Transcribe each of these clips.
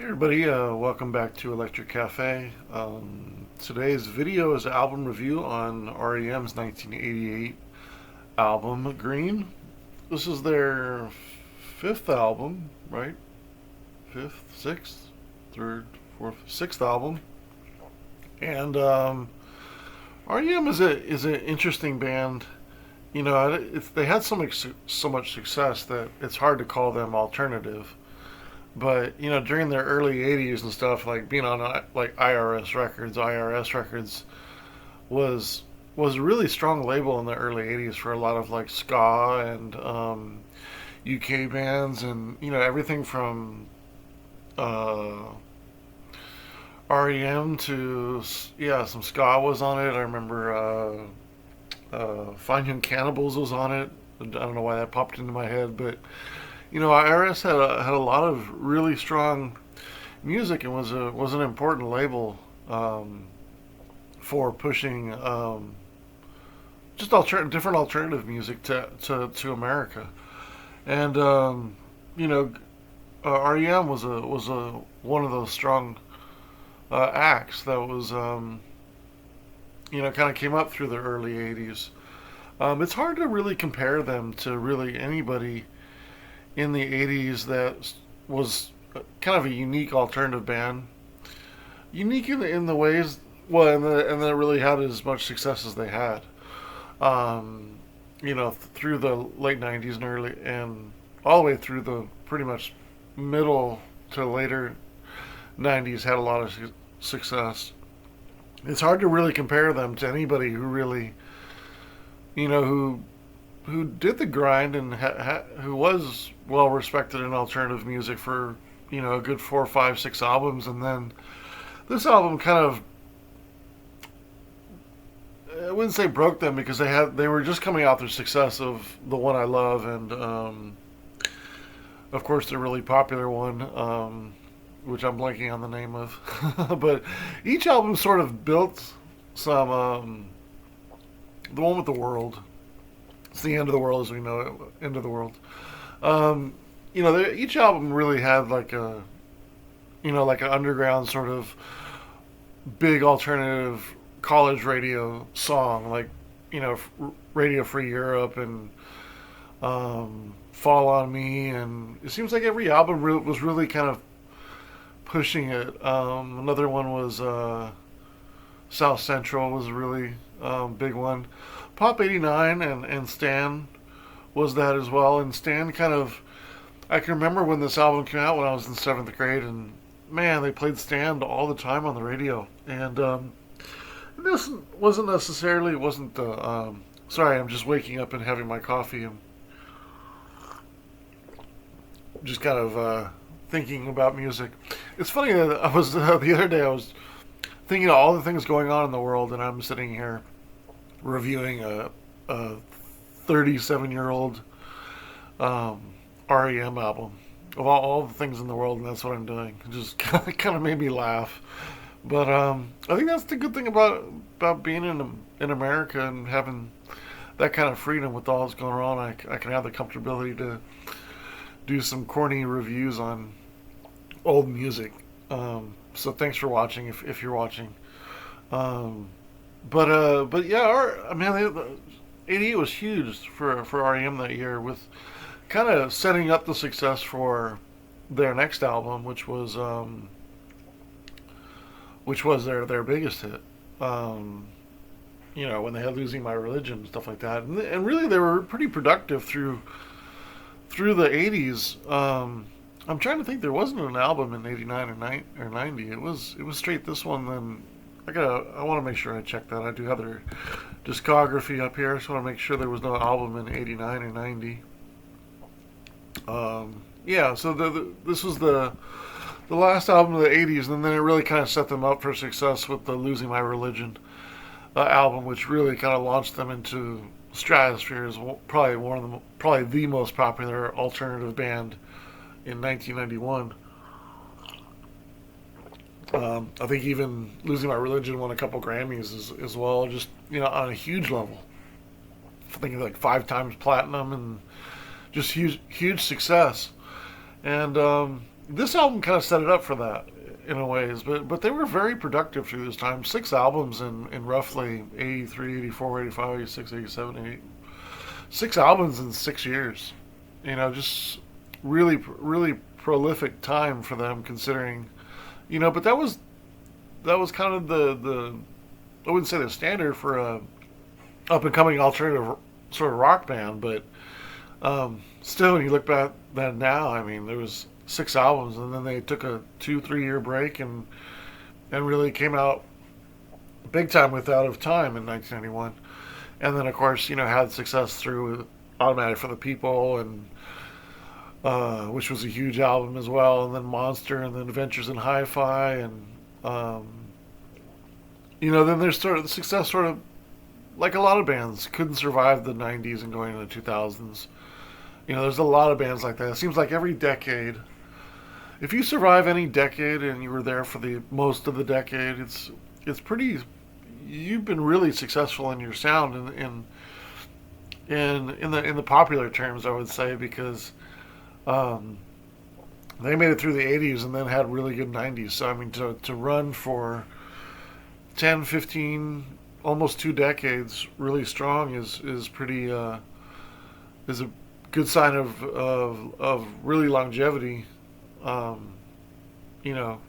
Hey everybody, welcome back to Electric Cafe. Today's video is an album review on R.E.M's 1988 album, Green. This is their fifth album, right? Fifth, sixth, third, fourth, sixth album. And R.E.M. is an interesting band. You know, they had so much success that it's hard to call them alternative. But you know, during their early '80s and stuff, like being on like IRS Records was was a really strong label in the early '80s for a lot of like ska and UK bands, and you know everything from uh, REM to yeah, some ska was on it. I remember Fine Young Cannibals was on it. I don't know why that popped into my head, but you know, IRS had a lot of really strong music and was an important label for pushing different alternative music to America. And you know, REM was a one of those strong acts that was you know, kind of came up through the early '80s. It's hard to really compare them to really anybody in the '80s that was kind of a unique alternative band. Unique in the ways, well, and that really had as much success as they had. You know, through the late '90s and early, and all the way through the pretty much middle to later '90s, had a lot of success. It's hard to really compare them to anybody who really, you know, who did the grind and who was well respected in alternative music for you know a good 4, 5, 6 albums, and then this album kind of, I wouldn't say broke them because they were just coming out their success of the one I love, and of course the really popular one, which I'm blanking on the name of. But each album sort of built some the one with the world. It's the end of the world as we know it. End of the world. You know, each album really had like a, you know, like an underground sort of big alternative college radio song, like you know, Radio Free Europe and Fall on Me, and it seems like every album was really kind of pushing it. Another one was South Central was a really big one. Pop 89 and Stan was that as well. And Stan kind of, I can remember when this album came out when I was in 7th grade, and man, they played Stan all the time on the radio. And this wasn't necessarily, it wasn't the, sorry, I'm just waking up and having my coffee and just kind of thinking about music. It's funny that I was, the other day, I was thinking of all the things going on in the world, and I'm sitting here reviewing a 37-year-old REM album of all the things in the world, and that's what I'm doing. It just kind of made me laugh. But I think that's the good thing about being in America and having that kind of freedom with all that's going on. I can have the comfortability to do some corny reviews on old music. So thanks for watching if you're watching. But yeah, I mean, '88 was huge for REM that year, with kind of setting up the success for their next album, which was their biggest hit. You know, when they had Losing My Religion and stuff like that, and really they were pretty productive through the '80s. I'm trying to think. There wasn't an album in '89 or '90. It was straight this one. Then I want to make sure I check that. I do have their discography up here. I just want to make sure there was no album in '89 or '90. Yeah, so this was the last album of the '80s, and then it really kind of set them up for success with the Losing My Religion album, which really kind of launched them into stratosphere as probably the most popular alternative band in 1991. I think even Losing My Religion won a couple Grammys as well, just you know, on a huge level. I think like 5 times platinum and just huge success. And this album kind of set it up for that in a ways, but they were very productive through this time. 6 albums in roughly 83, 84, 85, 86, 87, 88. 6 albums in 6 years. Just really prolific time for them considering, but that was kind of the I wouldn't say the standard for a up and coming alternative sort of rock band, but still, when you look back at that now, I mean, there was 6 albums, and then they took a 2-3 year break and really came out big time with Out of Time in 1991, and then of course had success through Automatic for the People, and which was a huge album as well, and then Monster, and then Adventures in Hi-Fi, and um, then there's sort of the success, sort of like a lot of bands couldn't survive the 90s and going into the 2000s. There's a lot of bands like that. It seems like every decade, if you survive any decade and you were there for the most of the decade, it's pretty. You've been really successful in your sound, in the popular terms, I would say, because um, they made it through the 80s and then had really good 90s. So I mean, to run for 10, 15, almost 2 decades really strong is pretty is a good sign of really longevity, um, you know,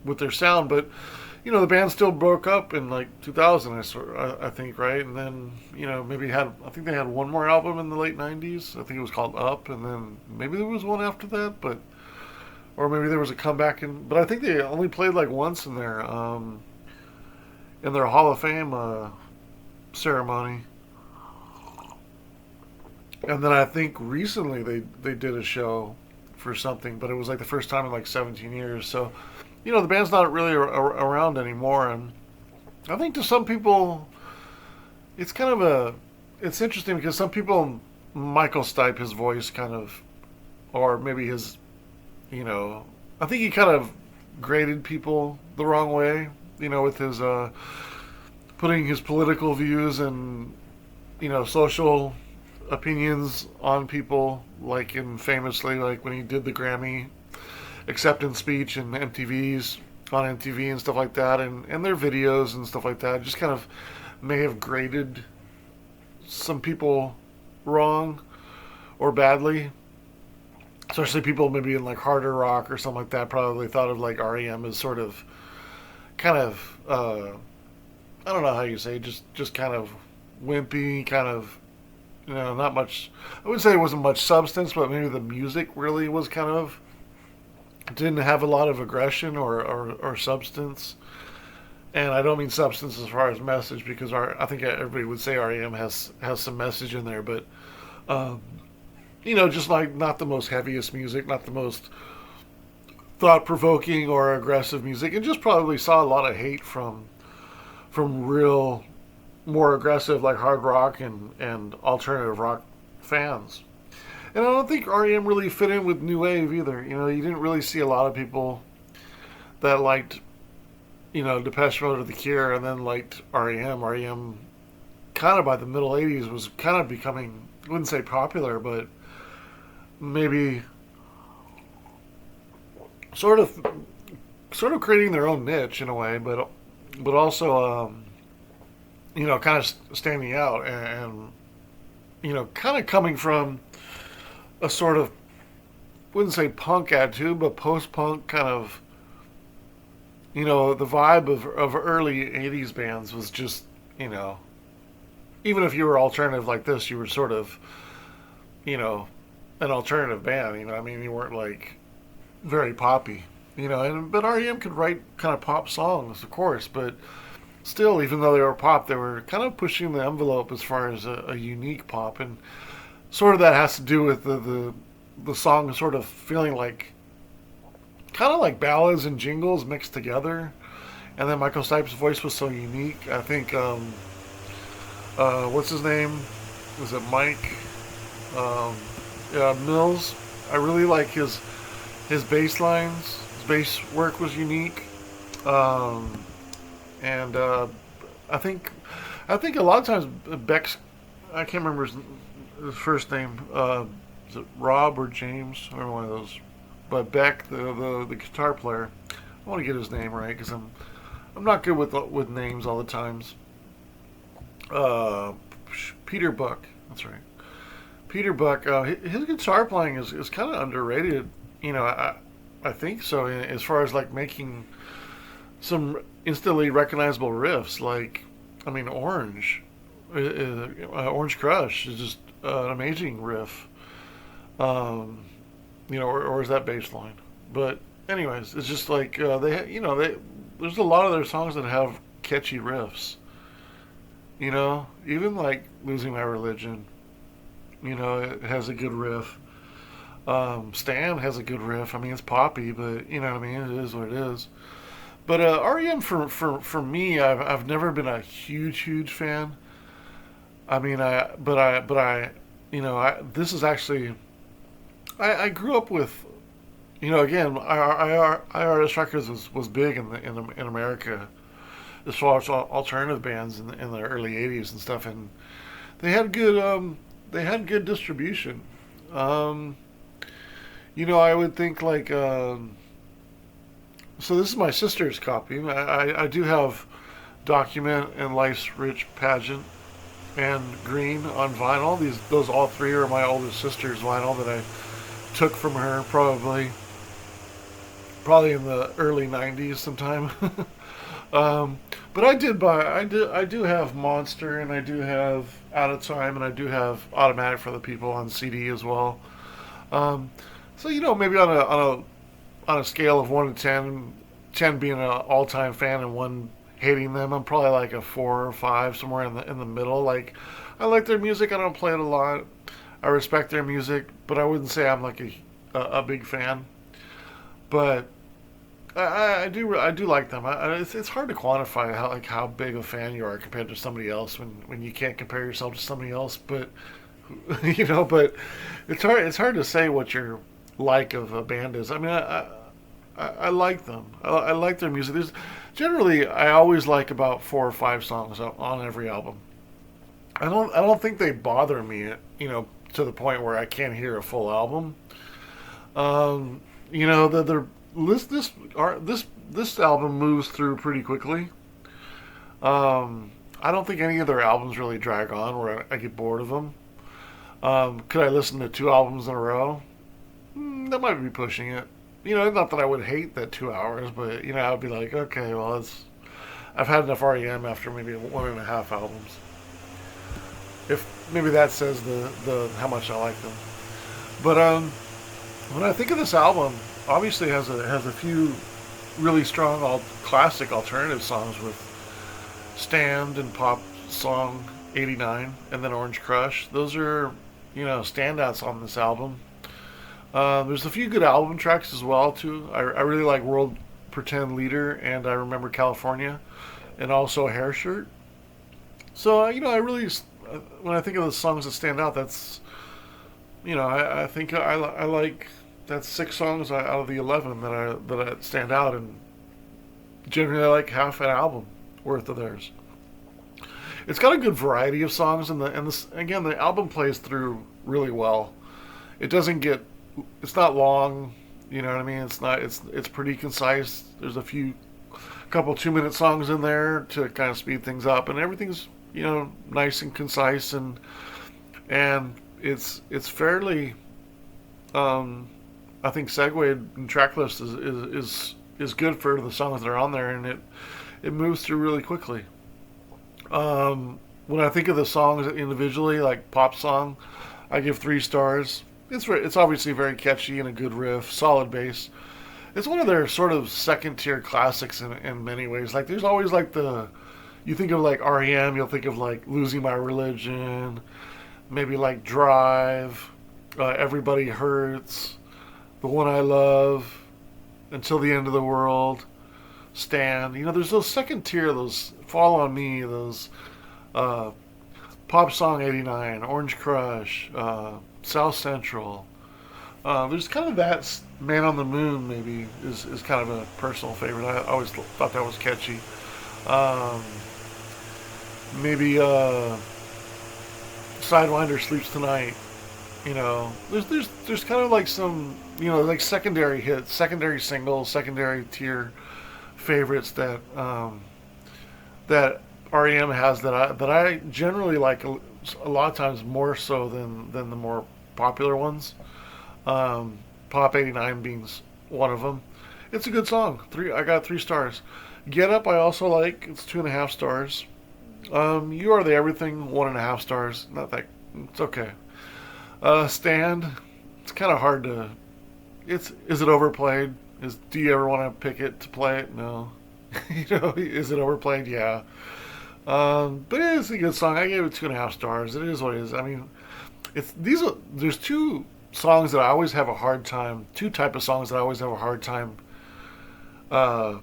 with their sound. But the band still broke up in like 2000, I think, right? And then maybe I think they had one more album in the late 90s. I think it was called Up, and then maybe there was one after that, or maybe there was a comeback. But I think they only played like once in their Hall of Fame ceremony. And then I think recently they did a show for something, but it was like the first time in like 17 years. So, the band's not really around anymore. And I think to some people, it's kind of it's interesting because some people, Michael Stipe, his voice kind of, or maybe his, I think he kind of graded people the wrong way, with his, putting his political views and, social opinions on people, like famously, like when he did the Grammy acceptance speech and MTV's on MTV and stuff like that, and their videos and stuff like that, just kind of may have graded some people wrong or badly. Especially people maybe in like harder rock or something like that probably thought of like R.E.M. as sort of kind of I don't know how you say, just kind of wimpy, kind of not much. I wouldn't say there wasn't much substance, but maybe the music really was kind of didn't have a lot of aggression or substance. And I don't mean substance as far as message, because I think everybody would say R.E.M. has some message in there, but um, just like not the most heaviest music, not the most thought provoking or aggressive music, and just probably saw a lot of hate from real more aggressive like hard rock and alternative rock fans. And I don't think R.E.M. really fit in with new wave either. You didn't really see a lot of people that liked Depeche Mode or The Cure and then liked R.E.M. R.E.M. kind of by the middle 80s was kind of becoming, I wouldn't say popular, but maybe sort of creating their own niche in a way, but also kind of standing out, and kind of coming from a sort of, wouldn't say punk attitude, but post-punk kind of, the vibe of early 80s bands was just, even if you were alternative like this, you were sort of, an alternative band, I mean, you weren't like very poppy, but R.E.M. could write kind of pop songs, of course, but still, even though they were pop, they were kind of pushing the envelope as far as a unique pop, and sort of that has to do with the song sort of feeling like kind of like ballads and jingles mixed together. And then Michael Stipe's voice was so unique. I think what's his name? Was it Mike? Yeah, Mills. I really like his bass lines. His bass work was unique. And I think a lot of times Beck's, I can't remember his first name. Is it Rob or James? I remember one of those. by Beck, the guitar player. I want to get his name right because I'm not good with names all the times. Uh, Peter Buck. That's right. Peter Buck. His guitar playing is kind of underrated. I think so. As far as like making some instantly recognizable riffs, like Orange, Orange Crush is just an amazing riff. Um, or is that bass line? But anyways, it's just like they there's a lot of their songs that have catchy riffs. Even like Losing My Religion, it has a good riff. Stan has a good riff. It's poppy, but you know what I mean. It is what it is. But REM for me, I've never been a huge fan. I this is actually I grew up with again IRS Records was big in America as far as alternative bands in the early '80s and stuff, and they had good distribution. Um, I would think like so. This is my sister's copy. I do have Document and Life's Rich Pageant and Green on vinyl. Those all three are my older sister's vinyl that I took from her probably in the early '90s sometime. But I do have Monster, and I do have Out of Time, and I do have Automatic for the People on CD as well. Um, so maybe on a scale of 1 to 10, 10 being an all time fan and one hating them, I'm probably like a 4 or 5, somewhere in the middle. Like I like their music, I don't play it a lot. I respect their music, but I wouldn't say I'm like a big fan. But I do like them. It's hard to quantify how big a fan you are compared to somebody else when you can't compare yourself to somebody else. But but it's hard to say what your like of a band is. I like them. I like their music. Generally I always like about 4 or 5 songs on every album. I don't think they bother me. To the point where I can't hear a full album. The this album moves through pretty quickly. I don't think any of their albums really drag on where I get bored of them. Could I listen to 2 albums in a row? That might be pushing it. Not that I would hate that 2 hours, but I'd be like, okay, well, I've had enough REM after maybe 1.5 albums. If maybe that says the how much I like them. But when I think of this album, obviously it has a few really strong classic alternative songs with Stand and Pop Song 89 and then Orange Crush. Those are standouts on this album. There's a few good album tracks as well too. I really like World Pretend Leader and I Remember California, and also Hair Shirt. So I really when I think of the songs that stand out, that's I think I like that's 6 songs out of the 11 that I stand out, and generally I like half an album worth of theirs. It's got a good variety of songs, and this again the album plays through really well. It doesn't get it's not long, you know what I mean. It's pretty concise. There's a couple 2 minute songs in there to kind of speed things up, and everything's nice and concise, and it's fairly I think segued, and track list is good for the songs that are on there, and it moves through really quickly. When I think of the songs individually, like Pop Song, I give 3 stars. It's obviously very catchy and a good riff, solid bass. It's one of their sort of second tier classics in many ways. Like there's always like you think of like REM, you'll think of like Losing My Religion, maybe like Drive, Everybody Hurts, The One I Love, Until the End of the World, Stand. There's those second tier, those Fall on Me, those Pop Song 89, Orange Crush, South Central. There's kind of that Man on the Moon maybe is kind of a personal favorite. I always thought that was catchy. Maybe Sidewinder Sleeps Tonight. There's kind of like some like secondary hits, secondary singles, secondary tier favorites that REM has that I generally like a lot of times more so than the more popular ones. Pop 89 being one of them. It's a good song. I got 3 stars. Get Up I also like. It's 2.5 stars. You Are the Everything 1.5 stars. Not that it's okay. Stand. It's kind of hard to. Is it overplayed? Do you ever want to pick it to play it? No. Is it overplayed? Yeah. But it is a good song. I gave it 2.5 stars. It is what it is. I mean, there's two songs that I always have a hard time. Two type of songs that I always have a hard time uh,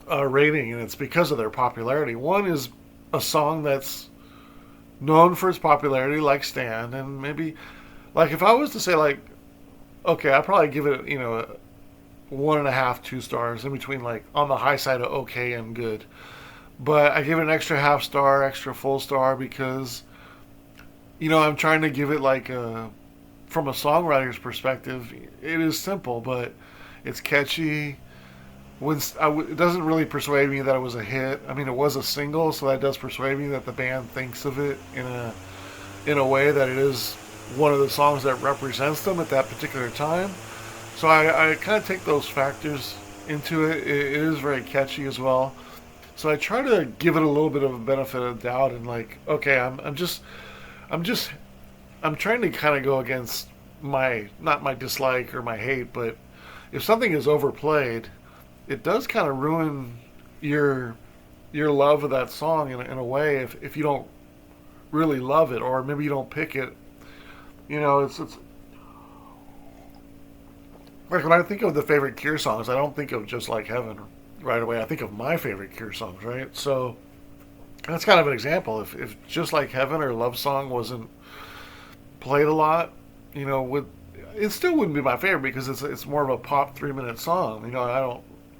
rating, and it's because of their popularity. One is a song that's known for its popularity, like Stand, and maybe like if I was to say like, okay, I'd probably give it 1.5, 2 stars in between, like on the high side of okay and good. But I give it an extra half star, extra full star because I'm trying to give it like from a songwriter's perspective. It is simple, but it's catchy. It doesn't really persuade me that it was a hit. I mean, it was a single, so that does persuade me that the band thinks of it in a way that it is one of the songs that represents them at that particular time. So I kind of take those factors into it. It is very catchy as well. So I try to give it a little bit of a benefit of the doubt and like, okay, I'm just I'm trying to kind of go against not my dislike or my hate, but if something is overplayed, it does kind of ruin your love of that song in a way if you don't really love it or maybe you don't pick it. It's like when I think of the favorite Cure songs, I don't think of Just Like Heaven right away. I think of my favorite Cure songs, right? So that's kind of an example. If Just Like Heaven or Love Song wasn't played a lot, it still wouldn't be my favorite because it's more of a pop 3-minute song.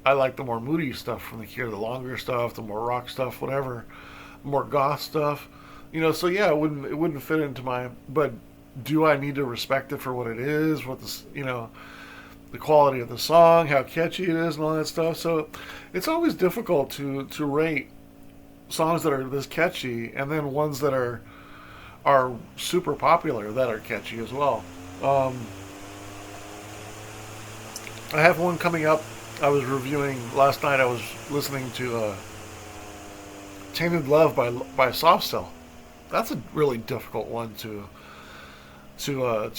I like the more moody stuff from the Cure, the longer stuff, the more rock stuff, whatever, more goth stuff. So yeah, it wouldn't fit into my. But do I need to respect it for what it is? What the quality of the song, how catchy it is, and all that stuff. So it's always difficult to rate songs that are this catchy and then ones that are super popular that are catchy as well. I have one coming up. I was reviewing last night. I was listening to "Tainted Love" by Soft Cell. That's a really difficult one to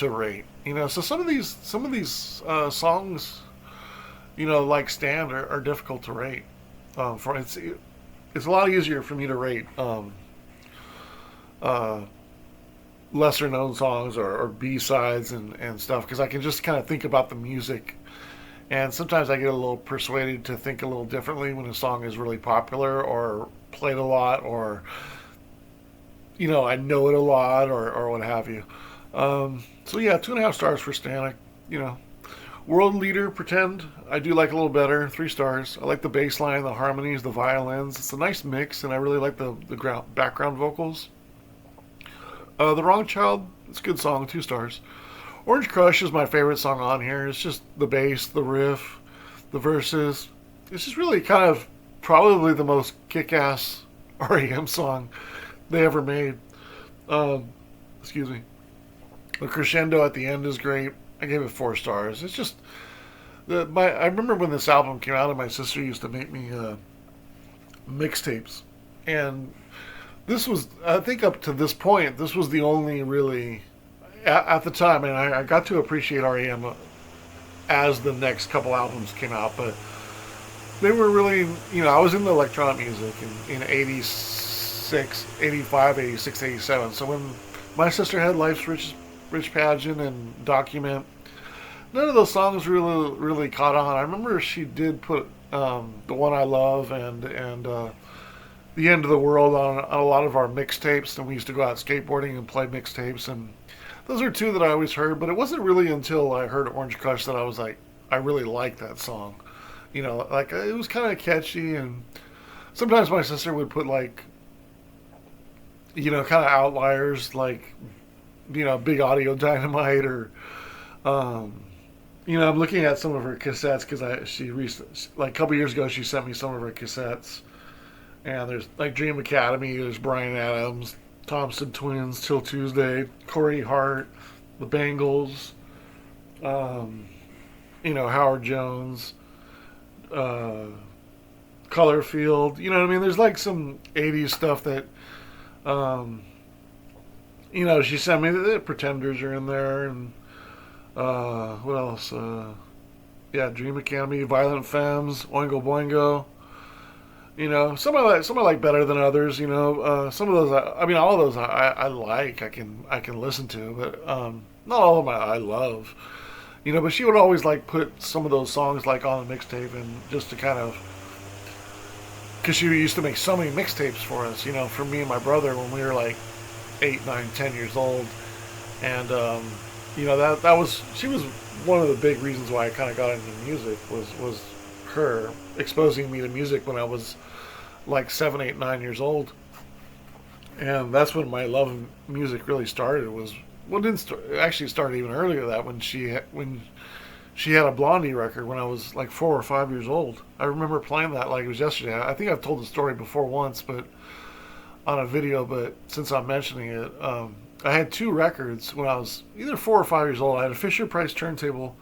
rate. So some of these songs, like Stand, are difficult to rate. For it's a lot easier for me to rate uh, lesser known songs or B sides and stuff because I can just kind of think about the music. And sometimes I get a little persuaded to think a little differently when a song is really popular or played a lot or I know it a lot or what have you. So yeah, 2.5 stars for Stan. World Leader, Pretend, I do like a little better. 3 stars. I like the bass line, the harmonies, the violins. It's a nice mix, and I really like the background vocals. The Wrong Child, it's a good song. 2 stars. Orange Crush is my favorite song on here. It's just the bass, the riff, the verses. It's just really kind of probably the most kick-ass R.E.M. song they ever made. Excuse me. The crescendo at the end is great. I gave it 4 stars. It's just I remember when this album came out, and my sister used to make me mixtapes, and this was, I think, up to this point, this was the only really at the time, and I got to appreciate REM as the next couple albums came out, but they were really, I was into electronic music in 86, 85, 86, 87. So when my sister had Life's Rich Pageant and Document, none of those songs really caught on. I remember she did put The One I Love and The End of the World on a lot of our mixtapes, and we used to go out skateboarding and play mixtapes, and those are two that I always heard, but it wasn't really until I heard Orange Crush that I was like, I really liked that song. Like it was kind of catchy, and sometimes my sister would put like, kind of outliers like, Big Audio Dynamite or Um, I'm looking at some of her cassettes because she recently, like a couple years ago, she sent me some of her cassettes. And there's like Dream Academy, there's Bryan Adams, Thompson Twins, Till Tuesday, Corey Hart, the Bangles, um, Howard Jones, uh, Colorfield. You know what I mean? There's like some '80s stuff that, um, she sent me. The Pretenders are in there, and what else? Yeah, Dream Academy, Violent Femmes, Oingo Boingo. Some I like better than others. Some of those. I mean, all of those I like. I can listen to, but not all of them I love. But she would always like put some of those songs like on a mixtape, and just to kind of, because she used to make so many mixtapes for us. For me and my brother when we were like 8, 9, 10 years old, and that was she was one of the big reasons why I kind of got into music was her exposing me to music when I was like 7, 8, 9 years old, and that's when my love of music really started. Didn't start, actually started even earlier than that when she had a Blondie record when I was like 4 or 5 years old. I remember playing that like it was yesterday. I think I've told the story before once, but on a video. But since I'm mentioning it, I had two records when I was either 4 or 5 years old. I had a Fisher Price turntable,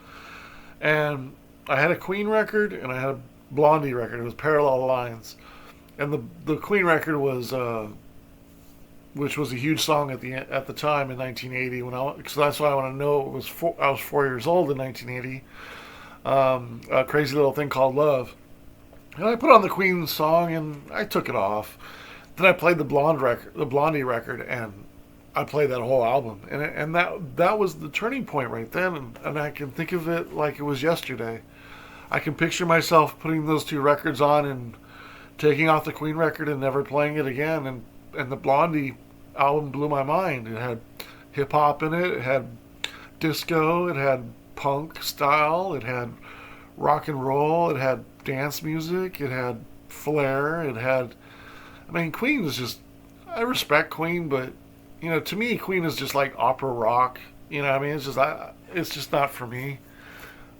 and I had a Queen record, and I had a Blondie record. It was Parallel Lines, and the Queen record was, which was a huge song at the time in 1980. So that's why I want to know it was I was 4 years old in 1980. A Crazy Little Thing Called Love, and I put on the Queen song, and I took it off. Then I played the Blondie record, and I played that whole album, and that was the turning point right then. And I can think of it like it was yesterday. I can picture myself putting those two records on and taking off the Queen record and never playing it again. And the Blondie album blew my mind. It had hip hop in it. It had disco. It had punk style. It had rock and roll. It had dance music. It had flair. It had. I mean, Queen is just. I respect Queen, but to me, Queen is just like opera rock. I mean, it's just not for me.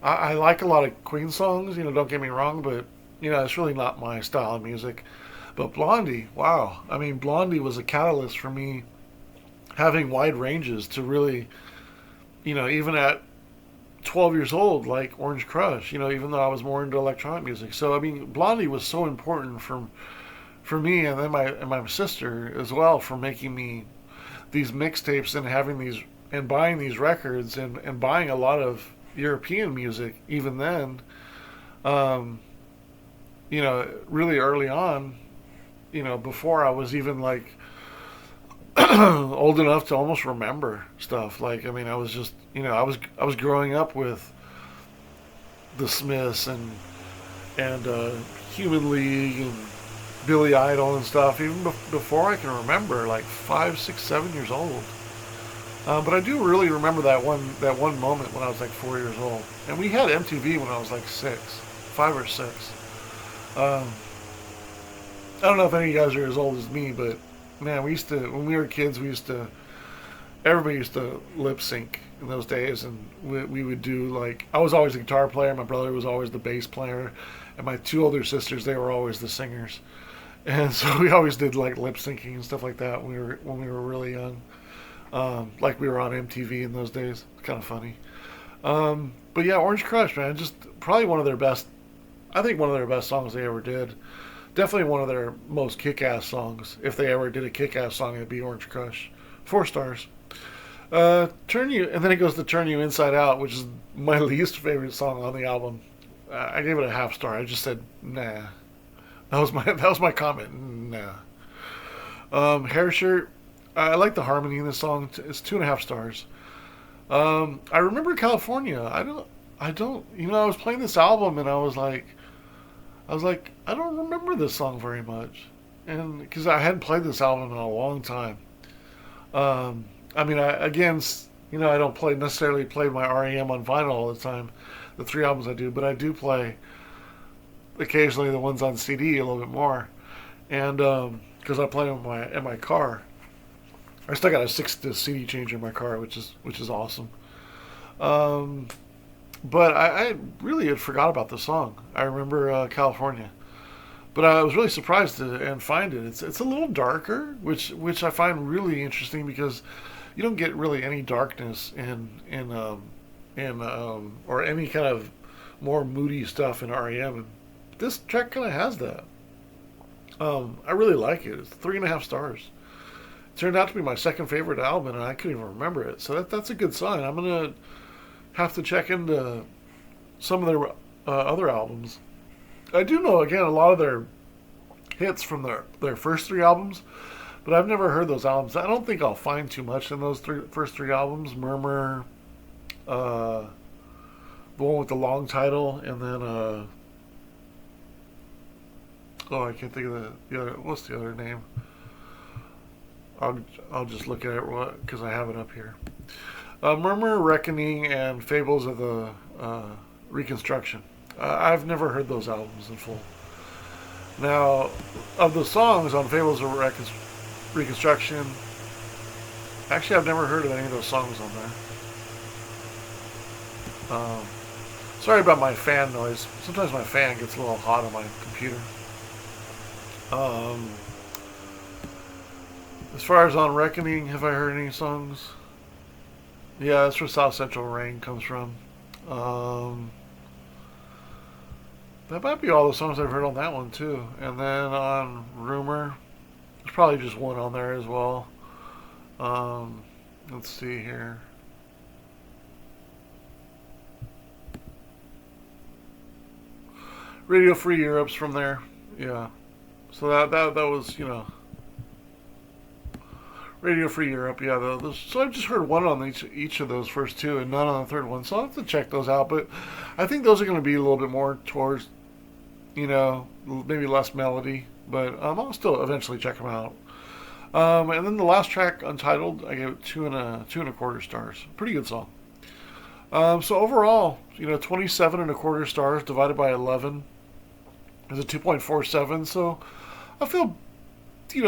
I like a lot of Queen songs. Don't get me wrong, but it's really not my style of music. But Blondie, wow. I mean, Blondie was a catalyst for me having wide ranges to really, even at 12 years old, like Orange Crush, even though I was more into electronic music. So, I mean, Blondie was so important for me, and then my sister as well, for making me these mixtapes and having these and buying these records and buying a lot of European music even then. Um, really early on, before I was even like old enough to almost remember stuff. Like, I mean, I was just, I was growing up with the Smiths and Human League and Billy Idol and stuff, even before I can remember, like 5, 6, 7 years old. But I do really remember that one moment when I was like 4 years old, and we had MTV when I was like 5 or 6. Um, I don't know if any of you guys are as old as me, but man, we used to when we were kids, everybody used to lip sync in those days, and we would do like I was always the guitar player, my brother was always the bass player, and my two older sisters, they were always the singers, and so we always did like lip syncing and stuff like that when we were really young. Like we were on MTV in those days. It's kind of funny. But yeah, Orange Crush, man, just probably one of their best. I think one of their best songs they ever did. Definitely one of their most kick-ass songs. If they ever did a kick-ass song, it'd be Orange Crush. 4 stars. Turn You, and then it goes to Turn You Inside Out, which is my least favorite song on the album. I gave it a half star. I just said nah. That was my comment. Nah. Hair Shirt. I like the harmony in this song. It's 2.5 stars. I remember California. I don't. I was playing this album and I was like, I don't remember this song very much, and because I hadn't played this album in a long time. I mean, I don't necessarily play my R.E.M on vinyl all the time, the 3 albums I do, but I do play occasionally the ones on CD a little bit more, and because I play them in my car. I still got a 6-disc CD changer in my car, which is awesome. Um, but I really had forgot about the song. I remember California, but I was really surprised to and find it. It's a little darker, which I find really interesting because you don't get really any darkness in or any kind of more moody stuff in REM. And this track kind of has that. I really like it. It's 3.5 stars. It turned out to be my second favorite album, and I couldn't even remember it. So that's a good sign. I'm gonna have to check into some of their other albums. I do know again a lot of their hits from their first three albums, but I've never heard those albums. I don't think I'll find too much in those first three albums. Murmur, uh, the one with the long title, and then oh, I can't think of the other. What's the other name? I'll I'll just look at it because I have it up here. Murmur, Reckoning, and Fables of the Reconstruction. I've never heard those albums in full. Now, of the songs on Fables of Reconstruction, actually, I've never heard of any of those songs on there. Sorry about my fan noise. Sometimes my fan gets a little hot on my computer. Um, as far as on Reckoning, have I heard any songs? Yeah, that's where South Central Rain comes from. Um, that might be all the songs I've heard on that one too. And then on Rumor, there's probably just one on there as well. Um, let's see here. Radio Free Europe's from there. Yeah. So that was Radio Free Europe. Yeah. So I've just heard one on each of those first two, and none on the third one. So I'll have to check those out. But I think those are going to be a little bit more towards maybe less melody. But I'll still eventually check them out. And then the last track, Untitled, I gave it 2.25 stars. Pretty good song. So overall, 27.25 stars divided by 11 is a 2.47. So I feel,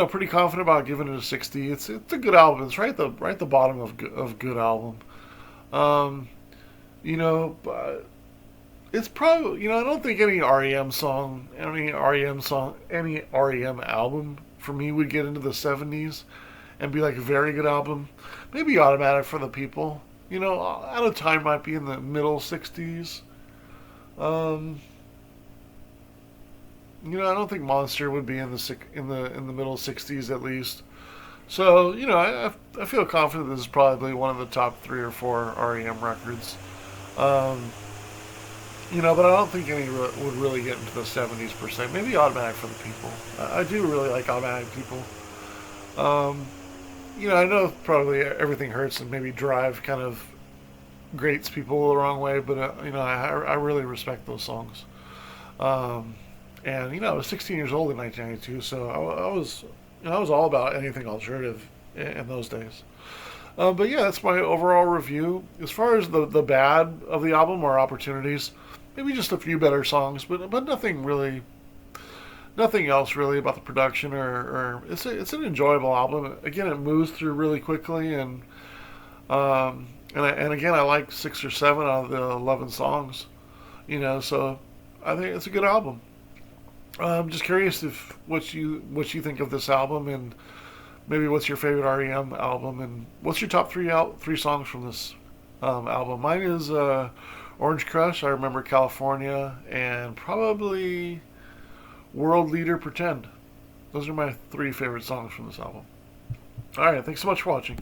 pretty confident about giving it a 60. It's a good album. It's right at the bottom of good album. Um, but it's probably I don't think any REM album for me would get into the 70s and be like a very good album. Maybe Automatic for the People. Out of Time might be in the middle 60s. Um, I don't think Monster would be in the middle 60s at least. So, I feel confident this is probably one of the top 3 or 4 REM records. Um, but I don't think any would really get into the 70s per se. Maybe Automatic for the People. I do really like Automatic People. Um, I know probably Everything Hurts and maybe Drive kind of grates people the wrong way, but I really respect those songs. Um, and I was 16 years old in 1992, so I was all about anything alternative in those days. But yeah, that's my overall review. As far as the bad of the album or opportunities, maybe just a few better songs, but nothing else really about the production or it's an enjoyable album. Again, it moves through really quickly and again I like 6 or 7 out of the 11 songs. So I think it's a good album. I'm just curious if what you think of this album, and maybe what's your favorite REM album, and what's your top three songs from this album. Mine is Orange Crush, I Remember California, and probably World Leader, Pretend. Those are my 3 favorite songs from this album. Alright, thanks so much for watching.